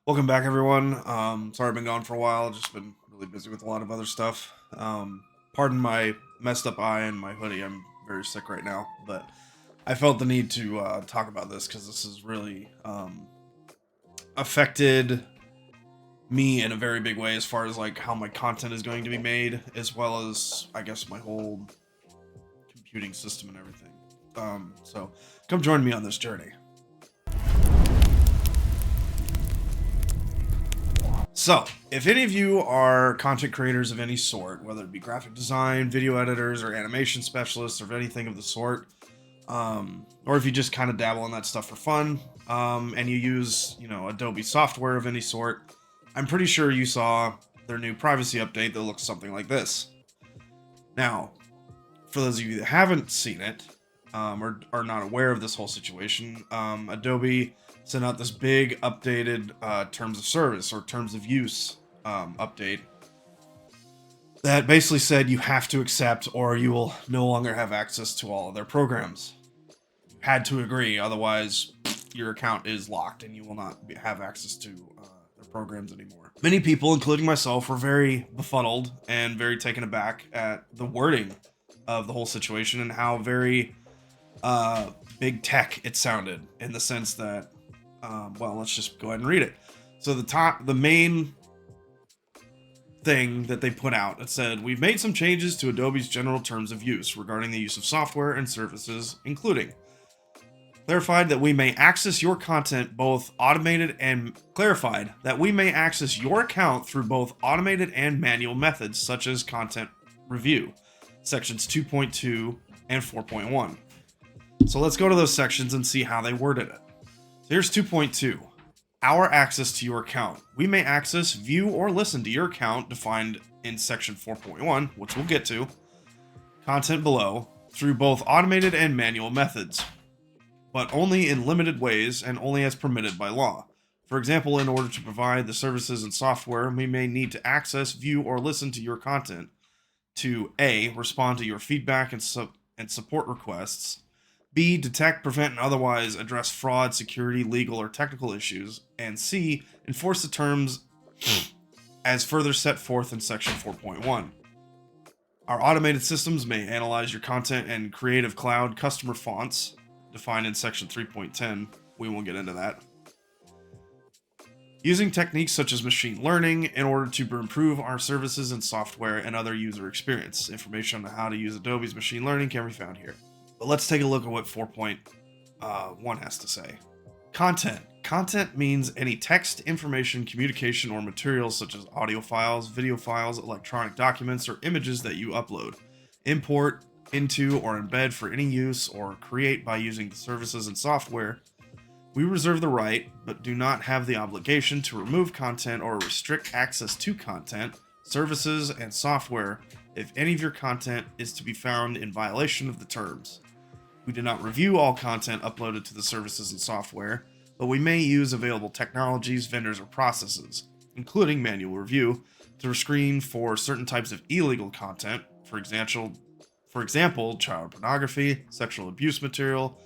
Welcome back, everyone. Sorry I've been gone for a while. Just been really busy with a lot of other stuff. Pardon my messed up eye and my hoodie. I'm very sick right now, but I felt the need to talk about this because this has really affected me in a very big way as far as like how my content is going to be made, as well as I guess my whole computing system and everything. So come join me on this journey. So, if any of you are content creators of any sort, whether it be graphic design, video editors, or animation specialists, or anything of the sort, or if you just kind of dabble in that stuff for fun, and you use, Adobe software of any sort, I'm pretty sure you saw their new privacy update that looks something like this. Now, for those of you that haven't seen it, or are not aware of this whole situation, Adobe sent out this big updated terms of service or terms of use update that basically said you have to accept or you will no longer have access to all of their programs. You had to agree, otherwise your account is locked and you will not have access to their programs anymore. Many people, including myself, were very befuddled and very taken aback at the wording of the whole situation and how very big tech it sounded, in the sense that let's just go ahead and read it. So the main thing that they put out, it said, we've made some changes to Adobe's general terms of use regarding the use of software and services, including clarified that we may access your content both automated and clarified that we may access your account through both automated and manual methods, such as content review, sections 2.2 and 4.1. So let's go to those sections and see how they worded it. So here's 2.2. Our access to your account. We may access, view, or listen to your account defined in section 4.1, which we'll get to, content below, through both automated and manual methods, but only in limited ways and only as permitted by law. For example, in order to provide the services and software, we may need to access, view, or listen to your content to A, respond to your feedback and support requests, B, detect, prevent, and otherwise address fraud, security, legal, or technical issues, and C, enforce the terms as further set forth in section 4.1. Our automated systems may analyze your content in Creative Cloud customer fonts, defined in section 3.10. We won't get into that. Using techniques such as machine learning in order to improve our services and software and other user experience. Information on how to use Adobe's machine learning can be found here. But let's take a look at what 4.1 has to say. Content. Content means any text, information, communication, or materials such as audio files, video files, electronic documents, or images that you upload, import into, or embed for any use, or create by using the services and software. We reserve the right, but do not have the obligation to remove content or restrict access to content, services, and software if any of your content is to be found in violation of the terms. We do not review all content uploaded to the services and software, but we may use available technologies, vendors, or processes, including manual review, to screen for certain types of illegal content, for example, child pornography, sexual abuse material,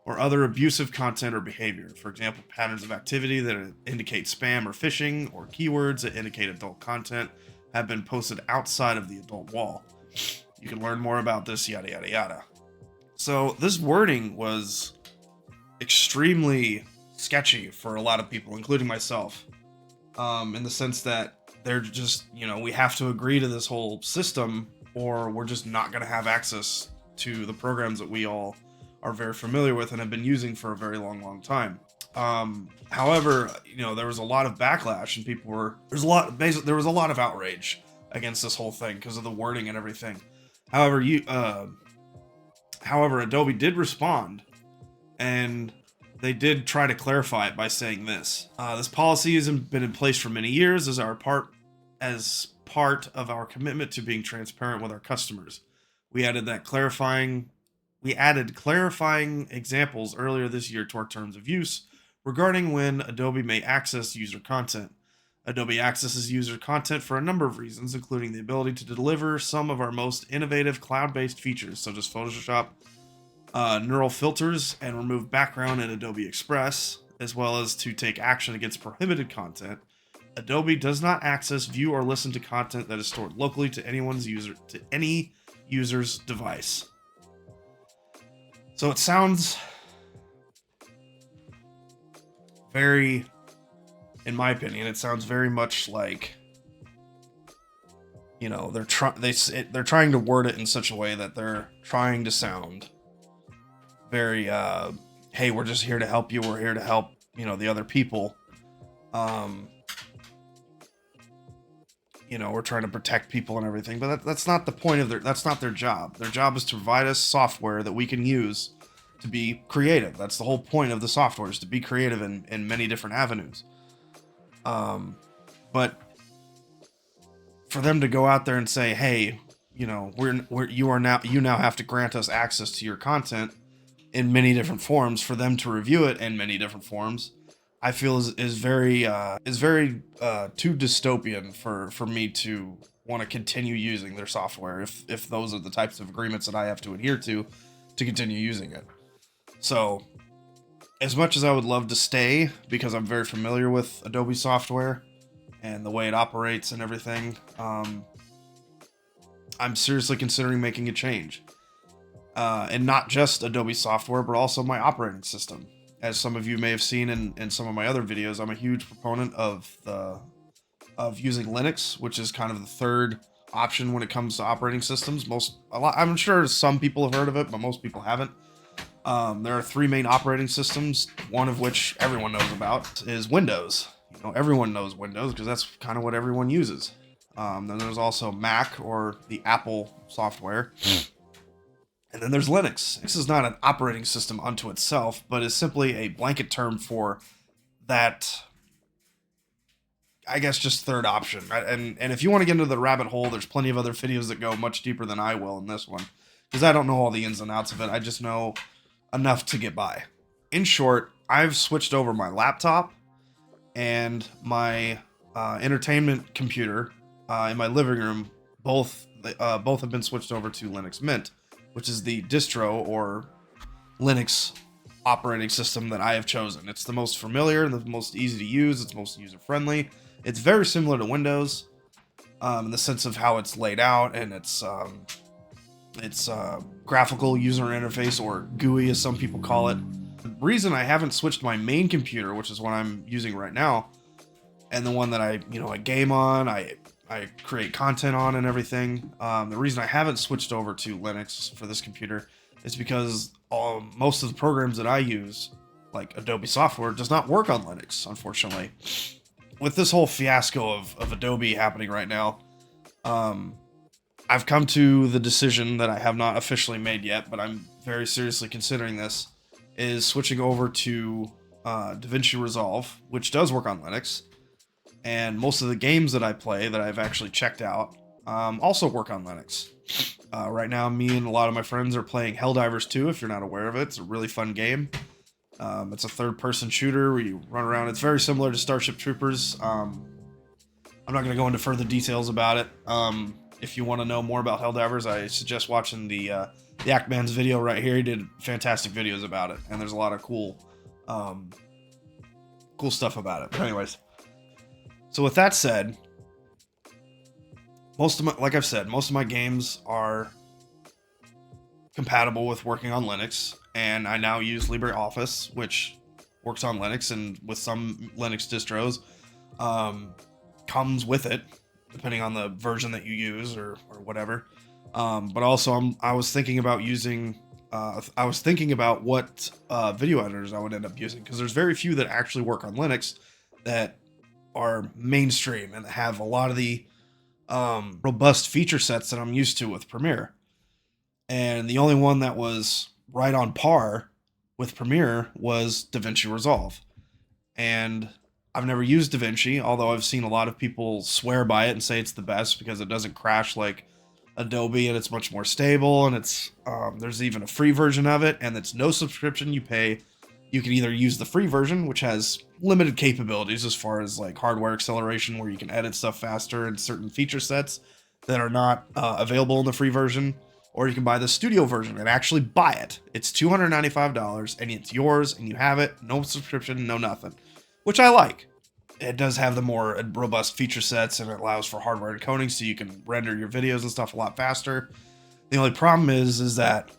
or other abusive content or behavior. For example, patterns of activity that indicate spam or phishing, or keywords that indicate adult content have been posted outside of the adult wall. You can learn more about this, yada yada yada. So this wording was extremely sketchy for a lot of people, including myself, in the sense that they're just, we have to agree to this whole system or we're just not going to have access to the programs that we all are very familiar with and have been using for a very long time. However, there was a lot of backlash and there was a lot of outrage against this whole thing because of the wording and everything. However, Adobe did respond, and they did try to clarify it by saying this. This policy has been in place for many years as part of our commitment to being transparent with our customers. We added clarifying examples earlier this year to our terms of use regarding when Adobe may access user content. Adobe accesses user content for a number of reasons, including the ability to deliver some of our most innovative cloud-based features, such as Photoshop, neural filters, and remove background in Adobe Express. as well as to take action against prohibited content, Adobe does not access, view, or listen to content that is stored locally to any user's device. So it sounds very, in my opinion, it sounds very much like, you know, they're trying to word it in such a way that they're trying to sound very, hey, we're just here to help you. We're here to help, you know, the other people. You know, we're trying to protect people and everything, but that's not the point of that's not their job. Their job is to provide us software that we can use to be creative. That's the whole point of the software, is to be creative in many different avenues. But for them to go out there and say, hey, you know, you now have to grant us access to your content in many different forms, for them to review it in many different forms, I feel is very too dystopian for me to want to continue using their software if those are the types of agreements that I have to adhere to continue using it. So as much as I would love to stay, because I'm very familiar with Adobe software and the way it operates and everything, I'm seriously considering making a change. And not just Adobe software, but also my operating system. As some of you may have seen in some of my other videos, I'm a huge proponent of using Linux, which is kind of the third option when it comes to operating systems. I'm sure some people have heard of it, but most people haven't. There are three main operating systems, one of which everyone knows about is Windows. You know, everyone knows Windows because that's kind of what everyone uses. Then there's also Mac, or the Apple software. And then there's Linux. Linux is not an operating system unto itself, but is simply a blanket term for that, I guess, just third option. And if you want to get into the rabbit hole, there's plenty of other videos that go much deeper than I will in this one, because I don't know all the ins and outs of it. I just know enough to get by. In short, I've switched over my laptop and my entertainment computer in my living room. Both have been switched over to Linux Mint, which is the distro or Linux operating system that I have chosen. It's the most familiar and the most easy to use. It's most user-friendly. It's very similar to Windows in the sense of how it's laid out and its graphical user interface, or GUI as some people call it. The reason I haven't switched my main computer, which is what I'm using right now, and the one that I game on, I create content on and everything. The reason I haven't switched over to Linux for this computer is because most of the programs that I use, like Adobe software, does not work on Linux, unfortunately. With this whole fiasco of Adobe happening right now, I've come to the decision that I have not officially made yet, but I'm very seriously considering this, is switching over to DaVinci Resolve, which does work on Linux. And most of the games that I play that I've actually checked out also work on Linux. Right now, me and a lot of my friends are playing Helldivers 2, if you're not aware of it. It's a really fun game. It's a third-person shooter where you run around. It's very similar to Starship Troopers. I'm not going to go into further details about it. If you want to know more about Helldivers, I suggest watching the Ackman's video right here. He did fantastic videos about it, and there's a lot of cool stuff about it. But anyways. So with that said, like I've said, most of my games are compatible with working on Linux, and I now use LibreOffice, which works on Linux, and with some Linux distros, comes with it, depending on the version that you use or whatever. But also, I was thinking about what video editors I would end up using, because there's very few that actually work on Linux that are mainstream and have a lot of the robust feature sets that I'm used to with Premiere. And the only one that was right on par with Premiere was DaVinci Resolve. And I've never used DaVinci, although I've seen a lot of people swear by it and say it's the best because it doesn't crash like Adobe, and it's much more stable, and it's there's even a free version of it, and it's no subscription. You pay. You can either use the free version, which has limited capabilities as far as like hardware acceleration, where you can edit stuff faster, and certain feature sets that are not available in the free version. or you can buy the studio version and actually buy it. It's $295 and it's yours and you have it, no subscription, no nothing, which I like. It does have the more robust feature sets and it allows for hardware encoding so you can render your videos and stuff a lot faster. The only problem is that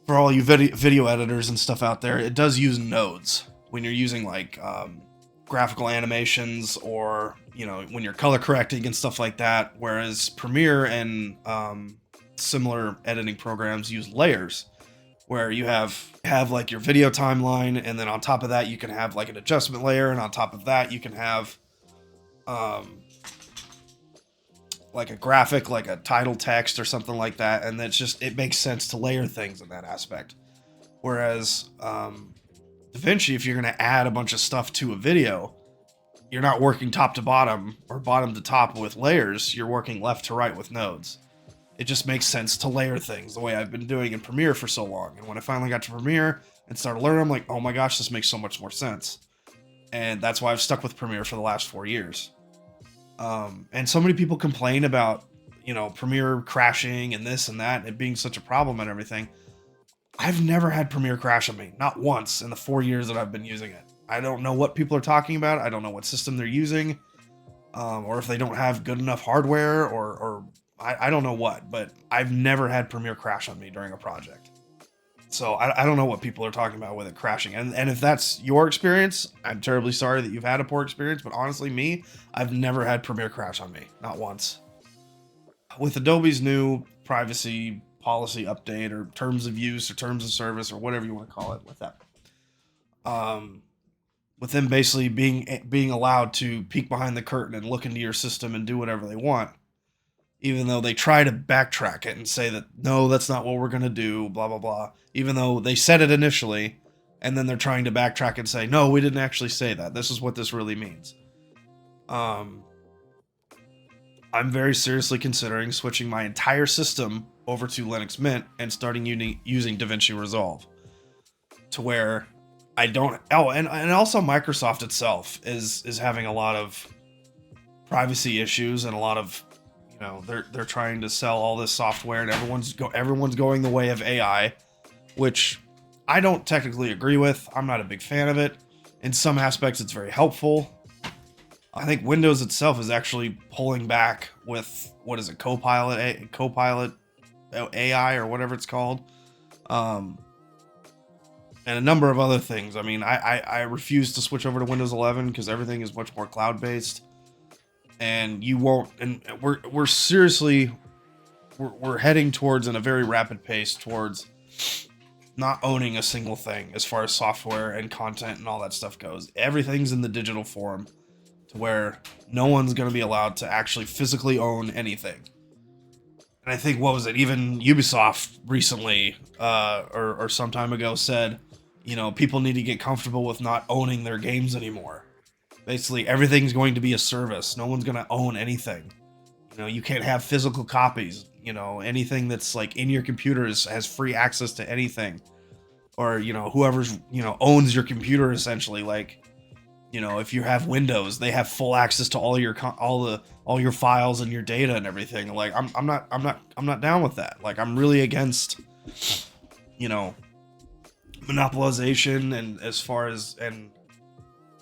for all you video editors and stuff out there, it does use nodes when you're using like graphical animations or, you know, when you're color correcting and stuff like that. Whereas Premiere and similar editing programs use layers, where you have like your video timeline, and then on top of that you can have like an adjustment layer, and on top of that you can have like a graphic, like a title text or something like that, and it makes sense to layer things in that aspect. Whereas DaVinci, if you're going to add a bunch of stuff to a video, you're not working top to bottom or bottom to top with layers, you're working left to right with nodes. It just makes sense to layer things the way I've been doing in Premiere for so long. And when I finally got to Premiere and started learning, I'm like, oh my gosh, this makes so much more sense. And that's why I've stuck with Premiere for the last 4 years. And so many people complain about, you know, Premiere crashing and this and that, and it being such a problem and everything. I've never had Premiere crash on me, not once in the 4 years that I've been using it. I don't know what people are talking about. I don't know what system they're using, or if they don't have good enough hardware, or I don't know what, but I've never had Premiere crash on me during a project. So I don't know what people are talking about with it crashing. And if that's your experience, I'm terribly sorry that you've had a poor experience, but honestly, me, I've never had Premiere crash on me, not once. With Adobe's new privacy policy update, or terms of use, or terms of service, or whatever you want to call it, with that, with them basically being allowed to peek behind the curtain and look into your system and do whatever they want, even though they try to backtrack it and say that, no, that's not what we're going to do, blah, blah, blah. Even though they said it initially, and then they're trying to backtrack and say, no, we didn't actually say that. This is what this really means. I'm very seriously considering switching my entire system over to Linux Mint and starting using DaVinci Resolve. To where I don't... Oh, and also Microsoft itself is having a lot of privacy issues and a lot of... You know, they're trying to sell all this software, and everyone's going the way of AI, which I don't technically agree with. I'm not a big fan of it. In some aspects, it's very helpful. I think Windows itself is actually pulling back with, what is it, Copilot AI, or whatever it's called, and a number of other things. I mean, I refuse to switch over to Windows 11 because everything is much more cloud-based. And you won't, and we're seriously, we're heading towards, in a very rapid pace, towards not owning a single thing as far as software and content and all that stuff goes. Everything's in the digital form, to where no one's going to be allowed to actually physically own anything. And I think, what was it, even Ubisoft recently, or some time ago, said, you know, people need to get comfortable with not owning their games anymore. Basically, everything's going to be a service. No one's going to own anything. You know, you can't have physical copies. You know, anything that's like in your computer has free access to anything. Or, you know, whoever's, you know, owns your computer, essentially. Like, you know, if you have Windows, they have full access to all your files and your data and everything. Like, I'm not down with that. Like, I'm really against, you know, monopolization, and as far as, and,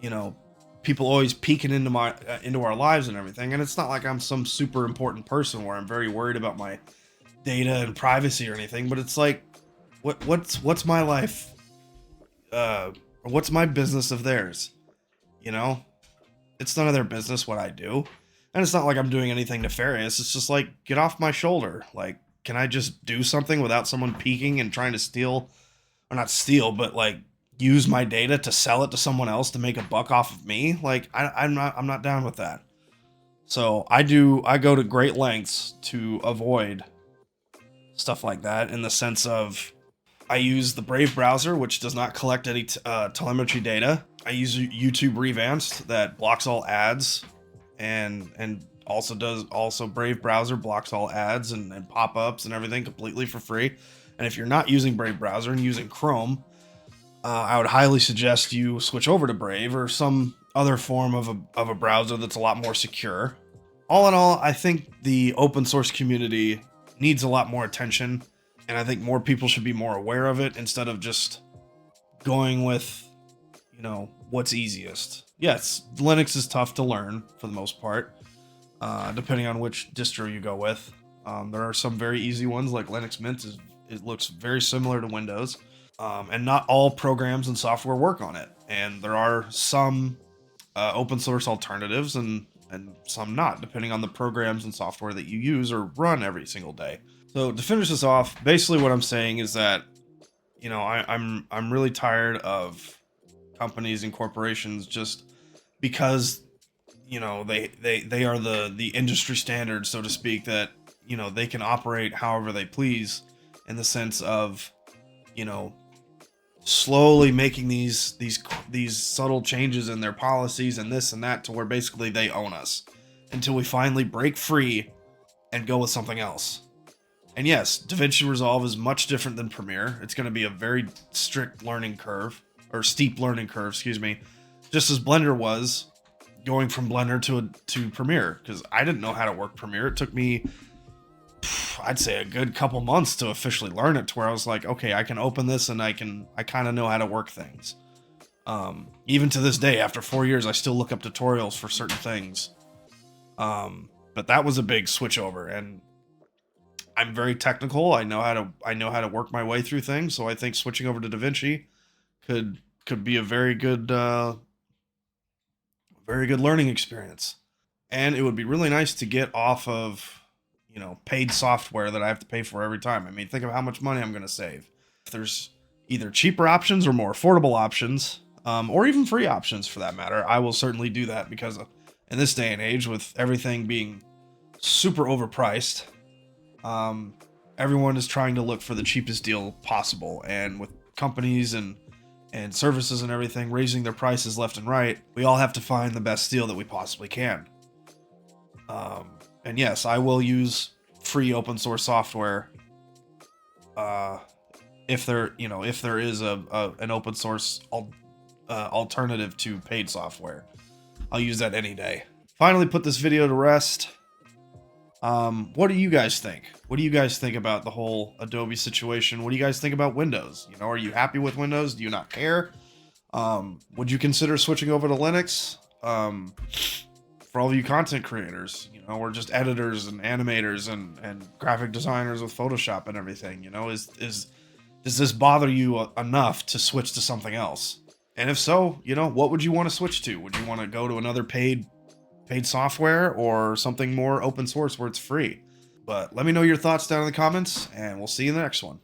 you know, people always peeking into our lives and everything. And it's not like I'm some super important person where I'm very worried about my data and privacy or anything, but it's like, what's my life, or what's my business of theirs? You know, it's none of their business what I do. And it's not like I'm doing anything nefarious. It's just like, get off my shoulder. Like, can I just do something without someone peeking and trying to steal, or not steal, but like use my data to sell it to someone else to make a buck off of me? Like, I'm not down with that. So I go to great lengths to avoid stuff like that, in the sense of, I use the Brave browser, which does not collect any telemetry data. I use YouTube Revanced, that blocks all ads, and also Brave browser blocks all ads and pop-ups and everything completely for free. And if you're not using Brave browser and using Chrome, I would highly suggest you switch over to Brave or some other form of a browser that's a lot more secure. All in all, I think the open source community needs a lot more attention, and I think more people should be more aware of it instead of just going with, you know, what's easiest. Yes, Linux is tough to learn for the most part, depending on which distro you go with. There are some very easy ones like Linux Mint. It looks very similar to Windows, and not all programs and software work on it. And there are some open source alternatives and some not, depending on the programs and software that you use or run every single day. So to finish this off, basically what I'm saying is that, you know, I'm really tired of companies and corporations just because, you know, they are the industry standard, so to speak, that, you know, they can operate however they please, in the sense of, you know, slowly making these subtle changes in their policies and this and that to where basically they own us until we finally break free and go with something else. And yes, DaVinci Resolve is much different than Premiere. It's going to be a very strict learning curve, or steep learning curve, excuse me, just as Blender was going from Blender to Premiere, because I didn't know how to work Premiere. It took me, I'd say, a good couple months to officially learn it, to where I was like, okay, I can open this and I kind of know how to work things. Even to this day, after 4 years, I still look up tutorials for certain things. But that was a big switch over, and I'm very technical. I know how to work my way through things. So I think switching over to DaVinci could be a very good learning experience. And it would be really nice to get off of, you know, paid software that I have to pay for every time. I mean, think of how much money I'm going to save. If there's either cheaper options or more affordable options, or even free options for that matter, I will certainly do that, because in this day and age, with everything being super overpriced, everyone is trying to look for the cheapest deal possible. And with companies and services and everything raising their prices left and right, we all have to find the best deal that we possibly can. And yes, I will use free open source software if there is an open source alternative to paid software. I'll use that any day. Finally, put this video to rest. What do you guys think? What do you guys think about the whole Adobe situation? What do you guys think about Windows? You know, are you happy with Windows? Do you not care? Would you consider switching over to Linux? For all of you content creators, you know, or just editors and animators and graphic designers with Photoshop and everything, you know, does this bother you enough to switch to something else? And if so, you know, what would you want to switch to? Would you want to go to another paid software, or something more open source where it's free? But let me know your thoughts down in the comments, and we'll see you in the next one.